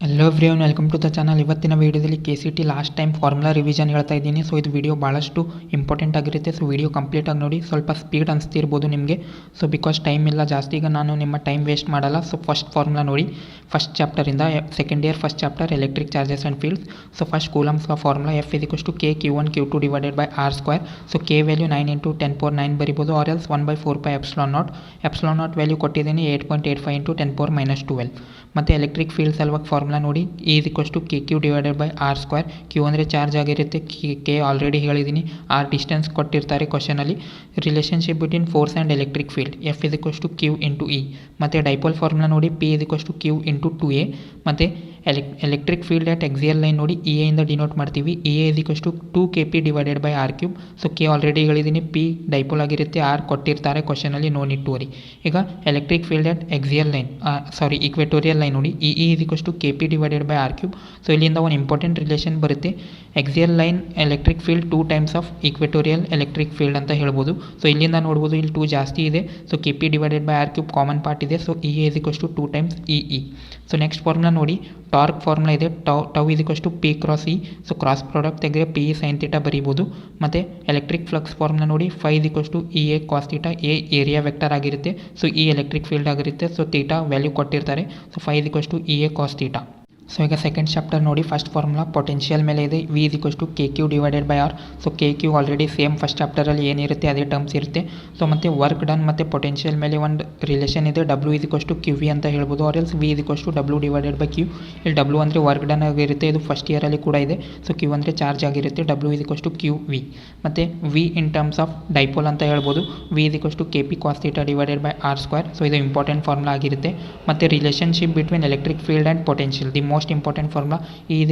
Hello everyone, welcome to the channel. ಇವತ್ತಿನ ವೀಡಿಯೋದಲ್ಲಿ KCT last time formula revision ಹೇಳ್ತಾ ಇದ್ದೀನಿ. ಸೊ ಇದು ವಿಡಿಯೋ ಭಾಳಷ್ಟು ಇಂಪಾರ್ಟೆಂಟ್ ಆಗಿರುತ್ತೆ. ಸೊ ವಿಡಿಯೋ ಕಂಪ್ಲೀಟಾಗಿ ನೋಡಿ. ಸ್ವಲ್ಪ ಸ್ಪೀಡ್ ಅನಿಸ್ತಿರ್ಬೋದು ನಿಮಗೆ, ಸೊ ಬಿಕಾಸ್ ಟೈಮ್ ಇಲ್ಲ ಜಾಸ್ತಿ. ಈಗ ನಾನು ನಿಮ್ಮ ಟೈಮ್ ವೇಸ್ಟ್ ಮಾಡಲ್ಲ. ಸೊ ಫಸ್ಟ್ ಫಾರ್ಮುಲಾ ನೋಡಿ, ಫಸ್ಟ್ ಚಾಪ್ಟರಿಂದ second year first chapter electric charges and fields. So first Coulomb's formula F = K Q1 Q2 / R². So K value 9 × 10⁻9 ಬರಿಬೋದು, ಆರ್ ಎಲ್ಸ್ 1/4πε0. ε0 ವ್ಯಾಲ್ಯೂ ಕೊಟ್ಟಿದ್ದೀನಿ 8.85 × 10⁻12. ಮತ್ತು ಎಲೆಕ್ಟ್ರಿಕ್ ಫೀಲ್ಡ್ ಸಲುವಾಗಿ formula ನೋಡಿ, E = KQ / R². Q ಅಂದರೆ charge ಆಗಿರುತ್ತೆ, K already ಹೇಳಿದ್ದೀನಿ, R distance ಕೊಟ್ಟಿರ್ತಾರೆ ಕ್ವಶನಲ್ಲಿ. Relationship between force and electric field F = Q × E. ಮತ್ತು ಡೈಪೋಲ್ ಫಾರ್ಮುಲಾ ನೋಡಿ, P = Q × 2A. ಮತ್ತು electric field at axial line ನೋಡಿ, EA ಇಂದ ಡಿನೋಟ್ ಮಾಡ್ತೀವಿ. EA = 2KP / R³. So K already ಹೇಳಿದ್ದೀನಿ, P ಡೈಪೋಲ್ ಆಗಿರುತ್ತೆ, R ಕೊಟ್ಟಿರ್ತಾರೆ ಕ್ವಶನಲ್ಲಿ, ನೋ ನೀಡ್ ಟು ವರಿ. ಈಗ electric field at axial line equatorial line ನೋಡಿ, EE = KP / R³. ಸೊ ಇಲ್ಲಿಂದ ಒಂದು ಇಂಪಾರ್ಟೆಂಟ್ ರಿಲೇಷನ್ ಬರುತ್ತೆ. Axial line electric field 2 times of equatorial electric field ಅಂತ ಹೇಳ್ಬೋದು. ಸೊ ಇಲ್ಲಿಂದ ನೋಡ್ಬೋದು, ಇಲ್ಲಿ 2 ಜಾಸ್ತಿ ಇದೆ. So KP / R³ common part ಇದೆ. So EA = 2 times EE. So next formula ನೋಡಿ, ಟಾರ್ಕ್ ಫಾರ್ಮುಲಾ ಇದೆ, tau = P × E. So cross product ತೆಗೆದ್ರೆ PE sin θ ಬರೀಬೋದು. ಮತ್ತು ಎಲೆಕ್ಟ್ರಿಕ್ ಫ್ಲಕ್ಸ್ ಫಾರ್ಮುಲಾ ನೋಡಿ, φ = EA cos θ. A area vector ಆಗಿರುತ್ತೆ, ಸೊ E ಎಲೆಕ್ಟ್ರಿಕ್ ಫೀಲ್ಡ್ ಆಗಿರುತ್ತೆ. So θ value ಕೊಟ್ಟಿರ್ತಾರೆ. So φ = EA cos θ. So ಈಗ second chapter ನೋಡಿ, ಫಸ್ಟ್ ಫಾರ್ಮುಲಾ ಪೊಟೆನ್ಷಿಯಲ್ ಮೇಲೆ ಇದೆ, V = KQ / R. So KQ already same first ಚಾಪ್ಟರಲ್ಲಿ ಏನಿರುತ್ತೆ ಅದೇ ಟರ್ಮ್ಸ್ ಇರುತ್ತೆ. ಸೊ ಮತ್ತು ವರ್ಕ್ ಡನ್ ಮತ್ತು ಪೊಟೆನ್ಷಿಯಲ್ ಮೇಲೆ ಒಂದು ರಿಲೇಷನ್ ಇದೆ, W = QV ಅಂತ ಹೇಳ್ಬೋದು, or else V = W / Q. ಇಲ್ಲಿ W ಅಂದರೆ ವರ್ಕ್ ಡನ್ ಆಗಿರುತ್ತೆ, ಇದು ಫಸ್ಟ್ ಇಯರಲ್ಲಿ ಕೂಡ ಇದೆ. ಸೊ Q ಅಂದರೆ ಚಾರ್ಜ್ ಆಗಿರುತ್ತೆ, W = QV. ಮತ್ತು V in terms of dipole ಅಂತ ಹೇಳ್ಬೋದು, V = KP cos θ / R². So ಇದು ಇಂಪಾರ್ಟೆಂಟ್ ಫಾರ್ಮುಲಾ ಆಗಿರುತ್ತೆ. ಮತ್ತು relationship between electric field and potential, the most important formula E =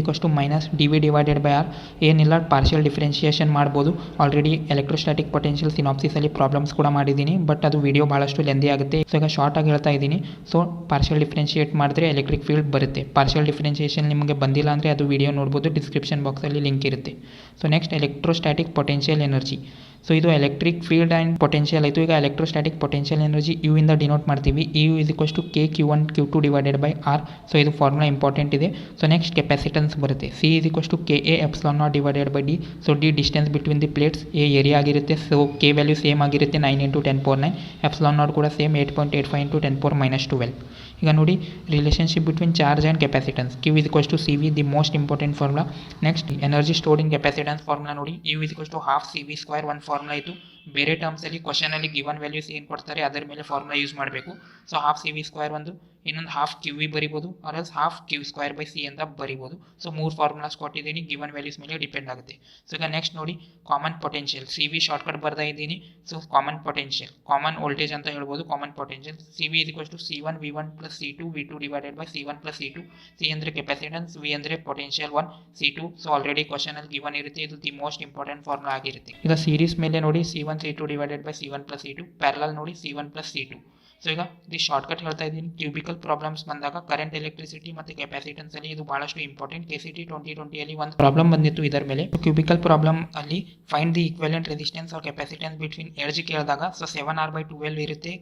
-dV / R. ಏನಿಲ್ಲ, ಪಾರ್ಷಿಯಲ್ ಡಿಫ್ರೆನ್ಷಿಯೇಷನ್ ಮಾಡ್ಬೋದು. ಆಲ್ರೆಡಿ ಎಲೆಕ್ಟ್ರೋಸ್ಟ್ಯಾಟಿಕ್ ಪೊಟೆನ್ಷಿಯಲ್ ಸಿನಾಪ್ಸಿಸಲ್ಲಿ ಪ್ರಾಬ್ಲಮ್ಸ್ ಕೂಡ ಮಾಡಿದ್ದೀನಿ, but ಅದು ವಿಡಿಯೋ ಭಾಳಷ್ಟು ಲೆಂದಿ ಆಗುತ್ತೆ. ಸೊ ಈಗ ಶಾರ್ಟಾಗಿ ಹೇಳ್ತಾ ಇದ್ದೀನಿ. ಸೊ ಪಾರ್ಷಿಯಲ್ ಡಿಫ್ರೆನ್ಷಿಯೇಟ್ ಮಾಡಿದ್ರೆ ಎಲೆಕ್ಟ್ರಿಕ್ ಫೀಲ್ಡ್ ಬರುತ್ತೆ. ಪಾರ್ಷಿಯಲ್ ಡಿಫ್ರೆನ್ಷಿಯೇಷನ್ ನಿಮಗೆ ಬಂದಿಲ್ಲ ಅಂದರೆ ಅದು ವಿಡಿಯೋ ನೋಡ್ಬೋದು, ಡಿಸ್ಕ್ರಿಪ್ಷನ್ ಬಾಕ್ಸಲ್ಲಿ ಲಿಂಕ್ ಇರುತ್ತೆ. So next electrostatic potential energy. So ಇದು ಎಲೆಕ್ಟ್ರಿಕ್ ಫೀಲ್ಡ್ ಆ್ಯಂಡ್ ಪೊಟೆನ್ಷಿಯಲ್ ಆಯಿತು. ಈಗ ಎಲೆಕ್ಟ್ರೋಸ್ಟ್ಯಾಟಿಕ್ ಪೊಟೆನ್ಷಿಯಲ್ ಎನರ್ಜಿ U ಇಂದ ಡಿನೋಟ್ ಮಾಡ್ತೀವಿ. EU = K Q1 Q2 / R. So ಇದು ಫಾರ್ಮುಲಾ ಇಂಪಾರ್ಟೆಂಟ್ ಇದೆ. ಸೊ ನೆಕ್ಸ್ಟ್ ಕೆಪಾಸಿಟನ್ಸ್ ಬರುತ್ತೆ, C = KA ε0 / D. So D distance between the plates, A area ಆಗಿರುತ್ತೆ. So K value same ಆಗಿರುತ್ತೆ, 9 × 10⁻9. ε0 ಕೂಡ same 8.85 × 10⁻12. ಈಗ ನೋಡಿ, relationship between charge and capacitance, Q = CV, the most important formula. Next energy stored in capacitance formula ನೋಡಿ, U = ½ CV². ಒಂದು formula ಇತ್ತು. ಬೇರೆ ಟರ್ಮ್ಸಲ್ಲಿ ಕ್ವಶನಲ್ಲಿ given values ಏನು ಕೊಡ್ತಾರೆ ಅದರ ಮೇಲೆ ಫಾರ್ಮುಲಾ ಯೂಸ್ ಮಾಡಬೇಕು. ಸೊ ½ CV² ಒಂದು, ಇನ್ನೊಂದು ½ QV ಬರಿಬೋದು, ಆರ್ ಎಲ್ಸ್ ½ Q²/C ಅಂತ ಬರಿಬೋದು. ಸೊ 3 ಫಾರ್ಮುಲಾಸ್ ಕೊಟ್ಟಿದ್ದೀನಿ, ಗಿವನ್ ವ್ಯಾಲ್ಯೂಸ್ ಮೇಲೆ ಡಿಪೆಂಡ್ ಆಗುತ್ತೆ. ಸೊ ಈಗ ನೆಕ್ಸ್ಟ್ ನೋಡಿ, ಕಾಮನ್ ಪೊಟೆನ್ಷಿಯಲ್, CV ಶಾರ್ಟ್ಕಟ್ ಬರ್ತಾ ಇದ್ದೀನಿ. So common potential, common voltage ಅಂತ ಹೇಳ್ಬೋದು. Common potential CV = C1 V1 + C2 V2 / C1 + C2. C ಅಂದರೆ ಕೆಪಾಸಿಟನ್ಸ್, V ಅಂದರೆ ಪೊಟೆನ್ಷಿಯಲ್ 1, C2. ಸೊ ಆಲ್ರೆಡಿ ಕ್ವಶನಲ್ಲಿ ಗಿವನ್ ಇರುತ್ತೆ, ಇದು ದಿ ಮೋಸ್ಟ್ ಇಂಪಾರ್ಟೆಂಟ್ ಫಾರ್ಮುಲಾ ಆಗಿರುತ್ತೆ. ಈಗ ಸೀರೀಸ್ ಮೇಲೆ ನೋಡಿ, C1 C2 / C1 + C2. Parallel ನೋಡಿ, C1 + C2. ಸೊ ಈಗ ದಿ ಶಾರ್ಟ್ಕಟ್ ಹೇಳ್ತಾ ಇದ್ದೀನಿ. ಕ್ಯೂಬಿಕಲ್ ಪ್ರಾಬ್ಲಮ್ಸ್ ಬಂದಾಗ ಕರೆಂಟ್, ಎಲೆಕ್ಟ್ರಿಸಿಟಿ ಮತ್ತು ಕೆಪಾಸಿಟನ್ಸ್ ಅಲ್ಲಿ ಇದು ಬಹಳಷ್ಟು ಇಂಪಾರ್ಟೆಂಟ್. KCT 2020 ಒಂದು ಪ್ರಾಬ್ಲಮ್ ಬಂದಿತ್ತು ಇದರ ಮೇಲೆ. ಕ್ಯೂಬಿಕಲ್ ಪ್ರಾಬ್ಲಮ್ ಅಲ್ಲಿ find the equivalent resistance or capacitance between edge ಕೇಳಿದಾಗ, ಸೊ 7R/12 ಇರುತ್ತೆ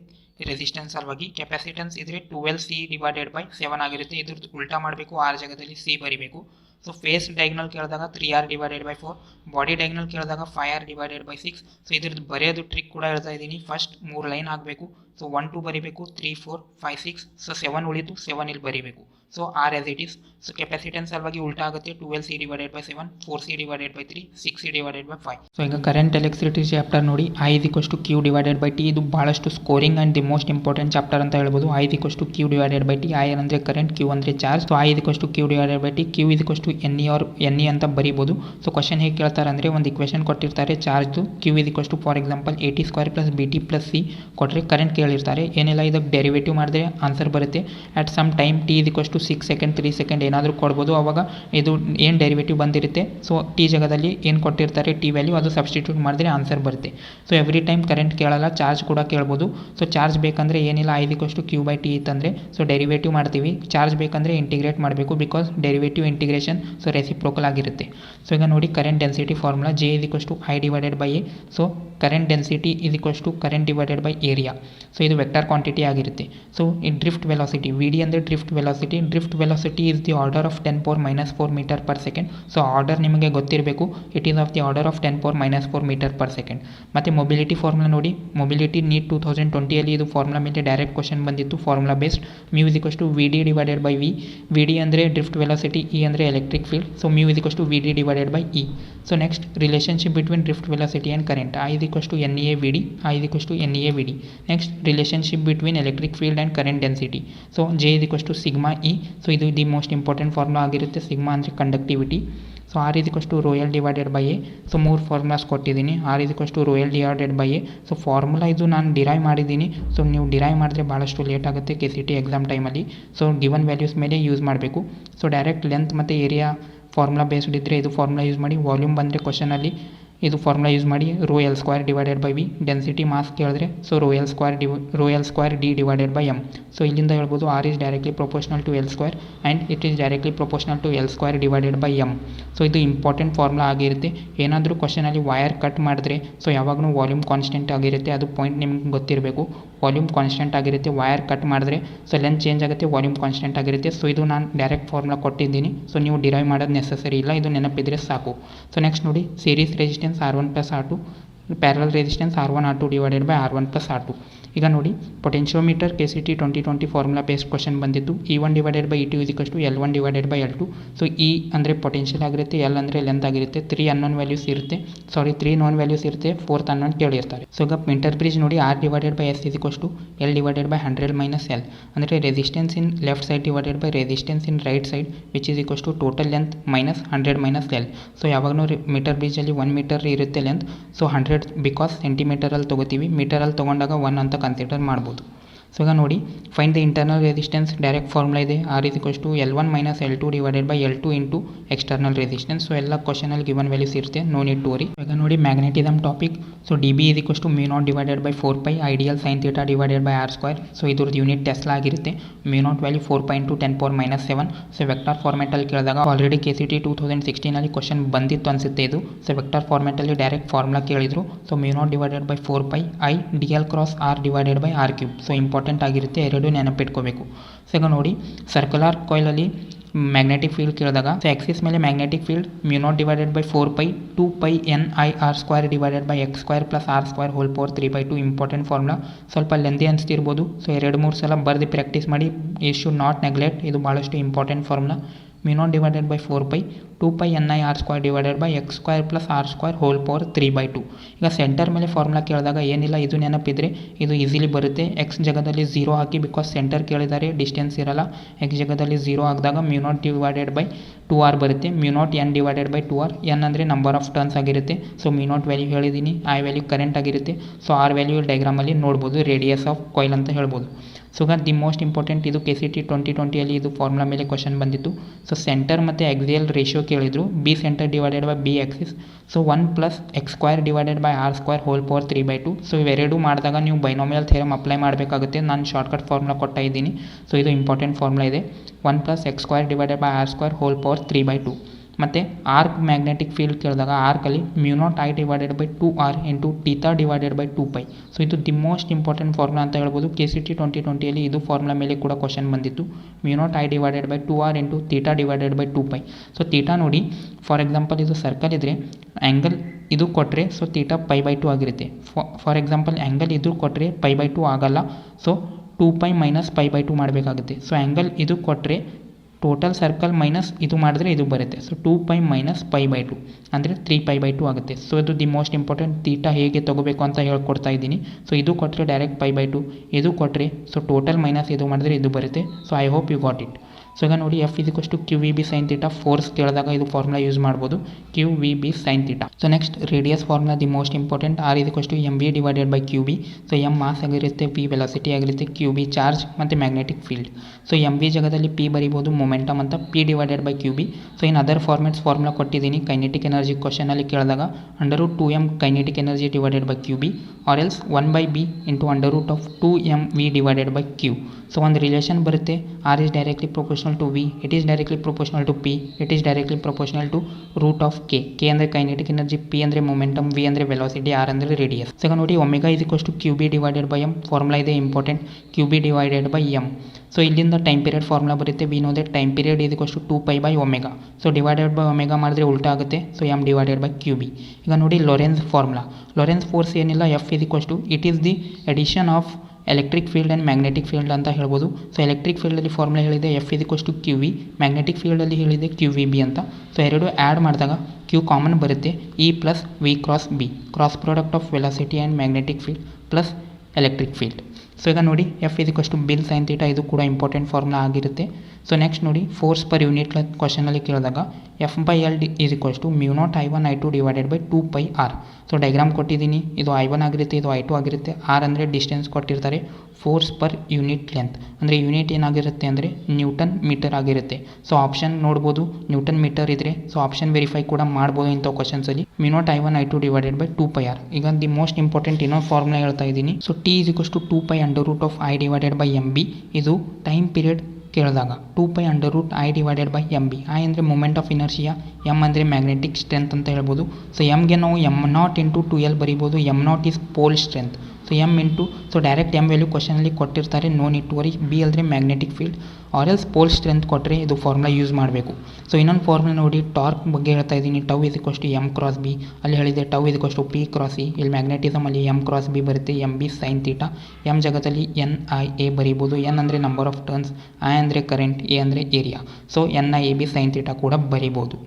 ರೆಸಿಸ್ಟೆನ್ಸ್ ಸಲುವಾಗಿ. ಕೆಪಾಸಿಟನ್ಸ್ ಇದ್ರೆ 12C / 7 ಆಗಿರುತ್ತೆ. ಇದ್ರದ್ದು ಉಲ್ಟಾ ಮಾಡಬೇಕು, R ಜಾಗದಲ್ಲಿ C ಬರಿಬೇಕು. ಸೊ ಫೇಸ್ ಡಯಾಗ್ನಲ್ ಕೇಳಿದಾಗ 3R / 4, ಬಾಡಿ ಡಯಾಗ್ನಲ್ ಕೇಳಿದಾಗ 5R / 6. ಸೊ ಇದ್ರದ್ದು ಬರೆಯೋದು ಟ್ರಿಕ್ ಕೂಡ ಹೇಳ್ತಾ ಇದ್ದೀನಿ. ಫಸ್ಟ್ 3 ಲೈನ್ ಆಗಬೇಕು. ಸೊ 1 2 ಬರಿಬೇಕು, 3 4 5 6. ಸೊ 7 ಉಳಿತು, 7 ಇಲ್ಲಿ ಬರಿಬೇಕು. So R as it is. So capacitance ಸಲುವಾಗಿ ಉಲ್ಟಾ ಆಗುತ್ತೆ, 12C / 7, 4C / 3, 6C / 5. ಸೊ ಈಗ ಕರೆಂಟ್ ಎಲೆಕ್ಟ್ರಿಸಿಟಿ ಚಾಪ್ಟರ್ ನೋಡಿ, I = Q / T. ಇದು ಭಾಳಷ್ಟು scoring and the most important chapter ಅಂತ ಹೇಳ್ಬೋದು. I = Q / T. I ಅಂದರೆ ಕರೆಂಟ್, Q ಅಂದರೆ charge. So I = Q / T. Q = NE ಅಂತ ಬರಿಬೋದು. ಸೊ ಕ್ವಶನ್ ಹೇಗೆ ಕೇಳ್ತಾರೆ ಅಂದರೆ, ಒಂದು ಇಕ್ವೇಷನ್ ಕೊಟ್ಟಿರ್ತಾರೆ ಚಾರ್ಜ್ದು, Q = for example AT² + BT + C ಕೊಟ್ಟರೆ ಕರೆಂಟ್ ಕೇಳಿರ್ತಾರೆ. ಏನಿಲ್ಲ, ಇದಕ್ಕೆ ಡೆರಿವೇಟಿವ್ ಮಾಡಿದ್ರೆ ಆನ್ಸರ್ ಬರುತ್ತೆ. At some time T = 6 second 3 second ಏನಾದರೂ ಕೊಡ್ಬೋದು. ಆವಾಗ ಇದು ಏನು ಡೆರಿವೇಟಿವ್ ಬಂದಿರುತ್ತೆ, ಸೊ T ಜಾಗದಲ್ಲಿ ಏನು ಕೊಟ್ಟಿರ್ತಾರೆ T ವ್ಯಾಲ್ಯೂ, ಅದು ಸಬ್ಸ್ಟಿಟ್ಯೂಟ್ ಮಾಡಿದ್ರೆ ಆನ್ಸರ್ ಬರುತ್ತೆ. ಸೊ ಎವ್ರಿ ಟೈಮ್ ಕರೆಂಟ್ ಕೇಳಲ್ಲ, ಚಾರ್ಜ್ ಕೂಡ ಕೇಳ್ಬೋದು. ಸೊ ಚಾರ್ಜ್ ಬೇಕಂದರೆ ಏನಿಲ್ಲ, I = Q/T ಇತ್ತಂದರೆ ಸೊ ಡೆರಿವೇಟಿವ್ ಮಾಡ್ತೀವಿ. ಚಾರ್ಜ್ ಬೇಕಂದರೆ ಇಂಟಿಗ್ರೇಟ್ ಮಾಡಬೇಕು, because derivative integration so reciprocal ಆಗಿರುತ್ತೆ. ಸೊ ಈಗ ನೋಡಿ, current density formula J = I / A. So current density = current divided by area. So ಇದು ವೆಕ್ಟರ್ ಕ್ವಾಂಟಿಟಿ ಆಗಿರುತ್ತೆ. ಸೊ ಈ ಡ್ರಿಫ್ಟ್ ವೆಲಾಸಿಟಿ ವಿ ಡಿ ಅಂದರೆ drift velocity is the order of 10⁻⁴ metre per second. So order ನಿಮಗೆ ಗೊತ್ತಿರಬೇಕು, it is of the order of 10⁻⁴ metre per second. ಮತ್ತು mobility formula ನೋಡಿ, mobility NEET 2020 ಇದು formula ಮೇಲೆ direct question ಬಂದಿತ್ತು, formula based. Mu is equals to v d divided by v. V d ಅಂದರೆ drift velocity, E ಅಂದರೆ electric field. So mu is equals to v d divided by E. So next relationship between drift velocity and current, I is equals to NEA VD, I is equals to NEA VD. Next, relationship between electric field and current density. So J is equals to sigma E. So ಇದು the most important formula ಆಗಿರುತ್ತೆ. Sigma ಅಂದರೆ conductivity. So R is equals to rho L divided by A. So 3 formulas ಕೊಟ್ಟಿದ್ದೀನಿ. R is equals to rho L divided by A. So formula ಇದು ನಾನು derive ಮಾಡಿದ್ದೀನಿ. So ನೀವು derive ಮಾಡಿದ್ರೆ ಭಾಳಷ್ಟು late ಆಗುತ್ತೆ KCT ಎಕ್ಸಾಮ್ ಟೈಮಲ್ಲಿ. ಸೊ ಗಿವನ್ ವ್ಯಾಲ್ಯೂಸ್ ಮೇಲೆ ಯೂಸ್ ಮಾಡಬೇಕು. ಸೊ ಡೈರೆಕ್ಟ್ ಲೆಂತ್ ಮತ್ತು ಏರಿಯಾ ಫಾರ್ಮುಲಾ ಬೇಸ್ಡ್ ಇದ್ದರೆ ಇದು ಫಾರ್ಮುಲಾ ಯೂಸ್ ಮಾಡಿ. ವಾಲ್ಯೂಮ್ ಬಂದರೆ ಕ್ವಶನಲ್ಲಿ ಇದು ಫಾರ್ಮುಲಾ ಯೂಸ್ ಮಾಡಿ, rho L square divided by V. Density mass ಕೇಳಿದ್ರೆ so rho L square D divided by M. So ಇಲ್ಲಿಂದ ಹೇಳ್ಬೋದು R is directly proportional to L square and it is directly proportional to L square divided by M. So ಇದು important formula ಆಗಿರುತ್ತೆ. ಏನಾದರೂ ಕ್ವಶನಲ್ಲಿ wire cut ಮಾಡಿದ್ರೆ so ಯಾವಾಗಲೂ volume constant ಆಗಿರುತ್ತೆ, ಅದು point ನಿಮ್ಗೆ ಗೊತ್ತಿರಬೇಕು. ವಾಲ್ಯೂಮ್ ಕಾನ್ಸ್ಟೆಂಟ್ ಆಗಿರುತ್ತೆ, ವೈರ್ ಕಟ್ ಮಾಡಿದ್ರೆ ಸೊ ಲೆಂತ್ ಚೇಂಜ್ ಆಗುತ್ತೆ, ವಾಲ್ಯೂಮ್ ಕಾನ್ಸ್ಟೆಂಟ್ ಆಗಿರುತ್ತೆ. ಸೊ ಇದು ನಾನು ಡೈರೆಕ್ಟ್ ಫಾರ್ಮುಲಾ ಕೊಟ್ಟಿದ್ದೀನಿ. ಸೊ ನೀವು ಡಿರೈವ್ ಮಾಡೋದು ನೆಸಸರಿ ಇಲ್ಲ, ಇದು ನೆನಪಿದ್ರೆ ಸಾಕು. ಸೊ ನೆಕ್ಸ್ಟ್ ನೋಡಿ, series resistance R1 plus R2, parallel resistance R1 R2 divided by R1 plus R2. ಈಗ ನೋಡಿ, potentiometer KCT 2020 formula based question ಬಂದಿತ್ತು. E1 divided by E2 is equals to L1 divided by L2. So E ಅಂದರೆ potential ಆಗಿರುತ್ತೆ, L ಅಂದರೆ length ಆಗಿರುತ್ತೆ. 3 unknown values ಇರುತ್ತೆ, 3 non values ಇರುತ್ತೆ, 4th unknown ಕೇಳಿರ್ತಾರೆ. ಸೊ ಈಗ ಇಂಟರ್ ಬ್ರಿಡ್ಜ್ ನೋಡಿ, R divided by S is equals to L divided by 100 minus L. ಅಂದರೆ resistance in left side divided by resistance in right side which is equals to total length minus 100 minus L. So ಯಾವಾಗಲೂ metre ಬ್ರಿಡ್ಜಲ್ಲಿ 1 metre ಇರುತ್ತೆ ಲೆಂತ್. So 100 because ಸೆಂಟಿಮೀಟರಲ್ಲಿ ತೊಗೋತೀವಿ, ಮೀಟರಲ್ಲಿ ತೊಗೊಂಡಾಗ 1 ಅಂತ ಕನ್ಸಿಡರ್ ಮಾಡ್ಬೋದು. ಸೊ ಈಗ ನೋಡಿ, find the internal resistance. Direct formula ಇದೆ, R is equals to L1 minus L2 divided by L2 into external resistance. So ಎಲ್ಲ ಕ್ವಶನಲ್ಲಿ ಗಿವನ್ ವ್ಯಾಲ್ಯೂಸ್ ಇರುತ್ತೆ, ನೋ ನೀಡ್ ಟು ವರಿ. ಈಗ ನೋಡಿ, magnetism topic. So D B is equals to mu naught divided by 4π ideal sine theta divided by R square. So ಇದ್ರದ್ದು unit tesla ಆಗಿರುತ್ತೆ. Mu naught value 4π into 10⁻⁷. So vector ಫಾರ್ಮೆಟಲ್ಲಿ ಕೇಳಿದಾಗ already KCT 2016 question ಬಂದಿತ್ತು ಅನಿಸುತ್ತೆ ಇದು. So vector ಫಾರ್ಮೆಟಲ್ಲಿ direct formula ಕೇಳಿದ್ರು. So mu naught divided by 4π I D L cross R divided by R cube. So important ಆಗಿರುತ್ತೆ, ಎರಡು ನೆನಪಿಟ್ಕೋಬೇಕು. ಸೊ ಈಗ ನೋಡಿ, ಸರ್ಕ್ಯುಲರ್ ಕಾಯಿಲಲ್ಲಿ ಮ್ಯಾಗ್ನೆಟಿಕ್ ಫೀಲ್ಡ್ ಕೇಳಿದಾಗ ಸೊ ಆಕ್ಸಿಸ್ ಮೇಲೆ magnetic field mu naught divided by 4π 2π NI R square divided by X square plus R square whole power 3/2. Important formula, ಸ್ವಲ್ಪ lengthy ಅನಿಸ್ತಿರ್ಬೋದು. So 2-3 ಸಲ ಬರೆದು ಪ್ರಾಕ್ಟೀಸ್ ಮಾಡಿ, ಯು ಶುಡ್ ನಾಟ್ ನೆಗ್ಲೆಕ್ಟ್. ಇದು ಭಾಳಷ್ಟು important formula. Mu naught divided by 4π 2π NI R square divided by X square plus R square whole power 3/2. ಈಗ centre ಮೇಲೆ formula ಕೇಳಿದಾಗ ಏನಿಲ್ಲ, ಇದು ನೆನಪಿದ್ರೆ ಇದು ಈಸಿಲಿ ಬರುತ್ತೆ. ಎಕ್ಸ್ ಜಾಗದಲ್ಲಿ 0 ಹಾಕಿ, ಬಿಕಾಸ್ ಸೆಂಟರ್ ಕೇಳಿದ್ದಾರೆ, ಡಿಸ್ಟೆನ್ಸ್ ಇರಲ್ಲ. ಎಕ್ಸ್ ಜಾಗದಲ್ಲಿ 0 ಹಾಕಿದಾಗ mu naught divided by 2r ಬರುತ್ತೆ. Mu not an divided by 2r. N ಅಂದರೆ ನಂಬರ್ ಆಫ್ ಟರ್ನ್ಸ್ ಆಗಿರುತ್ತೆ. ಸೊ ಮ್ಯೂ ನಾಟ್ ವ್ಯಾಲ್ಯೂ ಹೇಳಿದ್ದೀನಿ, ಐ ವ್ಯಾಲ್ಯೂ ಕರೆಂಟ್ ಆಗಿರುತ್ತೆ. ಸೊ ಆರ್ ವ್ಯಾಲ್ಯೂ ಡೈಗ್ರಾಮಲ್ಲಿ ನೋಡ್ಬೋದು, ರೇಡಿಯಸ್ ಆಫ್ ಕಾಯಿಲ್ ಅಂತ ಹೇಳ್ಬೋದು. ಸೊ ಈಗ ದಿ ಮೋಸ್ಟ್ ಇಂಪಾರ್ಟೆಂಟ್, ಇದು KCT 2020 ಇದು ಫಾರ್ಮುಲಾ ಮೇಲೆ ಕ್ವಶನ್ ಬಂದಿತ್ತು. ಸೊ ಸೆಂಟರ್ ಮತ್ತು ಎಕ್ಸಿಯಲ್ ರೇಷಿಯೋ ಕೇಳಿದ್ರು, B centre divided by B axis. So 1 plus X square divided by R square whole power 3/2. So ಇವೆರಡು ಮಾಡಿದಾಗ ನೀವು ಬೈನೋಮಿಯಲ್ ಥಿಯರಮ್ ಅಪ್ಲೈ ಮಾಡಬೇಕಾಗುತ್ತೆ. ನಾನು ಶಾರ್ಟ್ಕಟ್ ಫಾರ್ಮುಲಾ ಕೊಡ್ತಾ ಇದ್ದೀನಿ. ಸೊ ಇದು ಇಂಪಾರ್ಟೆಂಟ್ ಫಾರ್ಮುಲಾ ಇದೆ, 1 plus X square divided by R square whole power 3/2. ಮತ್ತು ಆರ್ಕ್ ಮ್ಯಾಗ್ನೆಟಿಕ್ ಫೀಲ್ಡ್ ಕೇಳಿದಾಗ ಆರ್ಕಲ್ಲಿ mu naught I divided by 2r into theta divided by 2π. So ಇದು ದಿ ಮೋಸ್ಟ್ ಇಂಪಾರ್ಟೆಂಟ್ ಫಾರ್ಮುಲಾ ಅಂತ ಹೇಳ್ಬೋದು. KCT 2020 ಇದು formula ಮೇಲೆ ಕೂಡ ಕ್ವಶನ್ ಬಂದಿತ್ತು. Mu naught I divided by 2r into theta divided by 2π. So theta ನೋಡಿ, ಫಾರ್ ಎಕ್ಸಾಂಪಲ್ ಇದು circle ಇದ್ದರೆ ಆ್ಯಂಗಲ್ ಇದು ಕೊಟ್ಟರೆ ಸೊ ಥೀಟಾ π/2 ಆಗಿರುತ್ತೆ. ಫಾರ್ ಎಕ್ಸಾಂಪಲ್ ಆ್ಯಂಗಲ್ ಇದು ಕೊಟ್ಟರೆ π/2 ಆಗಲ್ಲ. ಸೊ 2π ಮೈನಸ್ π/2 ಮಾಡಬೇಕಾಗುತ್ತೆ. ಸೊ ಆ್ಯಂಗಲ್ ಇದು ಕೊಟ್ಟರೆ ಟೋಟಲ್ ಸರ್ಕಲ್ ಮೈನಸ್ ಇದು ಮಾಡಿದ್ರೆ ಇದು ಬರುತ್ತೆ. ಸೊ 2π ಮೈನಸ್ π/2 ಅಂದರೆ 3π/2 ಆಗುತ್ತೆ. ಸೊ ಇದು ದಿ ಮೋಸ್ಟ್ ಇಂಪಾರ್ಟೆಂಟ್. ಥೀಟಾ ಹೇಗೆ ತೊಗೋಬೇಕು ಅಂತ ಹೇಳ್ಕೊಡ್ತಾ ಇದ್ದೀನಿ. ಸೊ ಇದು ಕೊಟ್ಟರೆ ಡೈರೆಕ್ಟ್ π/2, ಇದು ಕೊಟ್ಟರೆ ಸೊ ಟೋಟಲ್ ಮೈನಸ್ ಇದು ಮಾಡಿದ್ರೆ ಇದು ಬರುತ್ತೆ. So I hope you got it. So ಈಗ ನೋಡಿ, F is equals to QVB sine theta. Force ಕೇಳಿದಾಗ ಇದು ಫಾರ್ಮುಲಾ ಯೂಸ್ ಮಾಡ್ಬೋದು, QVB sine theta. So next radius formula the most important. R is equals to MV divided by QB. So M mass ಆಗಿರುತ್ತೆ, P velocity ಆಗಿರುತ್ತೆ, QB charge ಮತ್ತು magnetic field. So MV ಜಾಗದಲ್ಲಿ P ಬರಿಬೋದು, momentum ಅಂತ, P divided by QB. So in other formats formula ಕೊಟ್ಟಿದ್ದೀನಿ. Kinetic energy ಕ್ವಶನಲ್ಲಿ ಕೇಳಿದಾಗ √2m kinetic energy divided by QB or else 1/b into √2mV divided by Q. So ಒಂದು relation ಬರುತ್ತೆ, r is directly proportional proportional to v, it is directly proportional to p, it is directly proportional to root of k. K ಅಂದರೆ kinetic energy, p ಅಂದರೆ momentum, v ಅಂದರೆ velocity, r ಅಂದರೆ radius. So ಈಗ ನೋಡಿ omega is equals to q b divided by M. Formula ಇದೆ important, q b divided by M. So ಇಲ್ಲಿಂದ time period formula ಬರುತ್ತೆ. We know that time period is equals to 2 by omega. So divided by omega ಮಾಡಿದ್ರೆ ಉಲ್ಟಾ ಆಗುತ್ತೆ. So M divided by q b. ಈಗ ನೋಡಿ Lorentz formula. Lorentz force ಏನಿಲ್ಲ, F is equals to it is the addition of electric field and magnetic field ಅಂತ ಹೇಳ್ಬೋದು. ಸೊ electric ಫೀಲ್ಡಲ್ಲಿ ಫಾರ್ಮುಲಾ ಹೇಳಿದೆ F is equals to q v, magnetic ಫೀಲ್ಡಲ್ಲಿ ಹೇಳಿದೆ ಕ್ಯೂ ವಿ ಬಿ ಅಂತ. ಸೊ ಎರಡು ಆ್ಯಡ್ ಮಾಡಿದಾಗ ಕ್ಯೂ ಕಾಮನ್ ಬರುತ್ತೆ, E plus v cross b, cross product of velocity and magnetic field plus electric field. So ಈಗ ನೋಡಿ F is equals to BIL sine theta, ಇದು ಕೂಡ ಇಂಪಾರ್ಟೆಂಟ್ ಫಾರ್ಮುಲಾ ಆಗಿರುತ್ತೆ. So next ನೋಡಿ force per unit ಕ್ವಶನಲ್ಲಿ ಕೇಳಿದಾಗ F by L is equals to mu naught I1 I2 divided by 2πr. So diagram ಕೊಟ್ಟಿದ್ದೀನಿ, ಇದು I1 ಆಗಿರುತ್ತೆ, ಇದು I2 ಆಗಿರುತ್ತೆ. ಆರ್ ಅಂದರೆ ಡಿಸ್ಟೆನ್ಸ್ ಕೊಟ್ಟಿರ್ತಾರೆ. ಫೋರ್ಸ್ ಪರ್ ಯೂನಿಟ್ ಲೆಂತ್ ಅಂದರೆ ಯೂನಿಟ್ ಏನಾಗಿರುತ್ತೆ ಅಂದರೆ ನ್ಯೂಟನ್ ಮೀಟರ್ ಆಗಿರುತ್ತೆ. ಸೊ ಆಪ್ಷನ್ ನೋಡ್ಬೋದು, ನ್ಯೂಟನ್ ಮೀಟರ್ ಇದ್ದರೆ ಸೊ ಆಪ್ಷನ್ ವೆರಿಫೈ ಕೂಡ ಮಾಡ್ಬೋದು ಇಂಥ ಕ್ವಶನ್ಸಲ್ಲಿ. Mu naught I1 I2 divided by 2πr. ಈಗ ದಿ ಮೋಸ್ಟ್ ಇಂಪಾರ್ಟೆಂಟ್ ಇನ್ನೊಂದು ಫಾರ್ಮುಲಾ ಹೇಳ್ತಾ ಇದ್ದೀನಿ. So T is equals to 2π under root of I divided by M B. ಇದು ಟೈಮ್ ಪೀರಿಯಡ್ ಕೇಳಿದಾಗ 2π under root I divided by M B. I ಅಂದರೆ moment of inertia, M ಅಂದರೆ magnetic strength ಅಂತ ಹೇಳ್ಬೋದು. So ಎಮ್ಗೆ ನಾವು m0 ಇಂಟು 2L ಬರೀಬೋದು. m0 is pole strength. So M into so direct M value ಕ್ವಶನಲ್ಲಿ ಕೊಟ್ಟಿರ್ತಾರೆ, no need to worry. B ಅಂದರೆ magnetic field, or else pole strength ಕೊಟ್ಟರೆ ಇದು ಫಾರ್ಮುಲಾ ಯೂಸ್ ಮಾಡಬೇಕು. ಸೊ ಇನ್ನೊಂದು ಫಾರ್ಮುಲಾ ನೋಡಿ, ಟಾರ್ಕ್ ಬಗ್ಗೆ ಹೇಳ್ತಾ ಇದ್ದೀನಿ. Tau is equals to M cross B. ಅಲ್ಲಿ ಹೇಳಿದೆ tau is equals to P cross E. ಇಲ್ಲಿ ಮ್ಯಾಗ್ನೆಟಿಸಮ್ ಅಲ್ಲಿ ಎಮ್ ಕ್ರಾಸ್ ಬಿ ಬರುತ್ತೆ, M B sine theta. M ಜಾಗದಲ್ಲಿ ಎನ್ ಐ ಎ ಬರೀಬೋದು. ಎನ್ ಅಂದರೆ ನಂಬರ್ ಆಫ್ ಟರ್ನ್ಸ್, ಐ ಅಂದರೆ current, A ಅಂದರೆ area. So N I A B sine theta ಕೂಡ ಬರೀಬೋದು.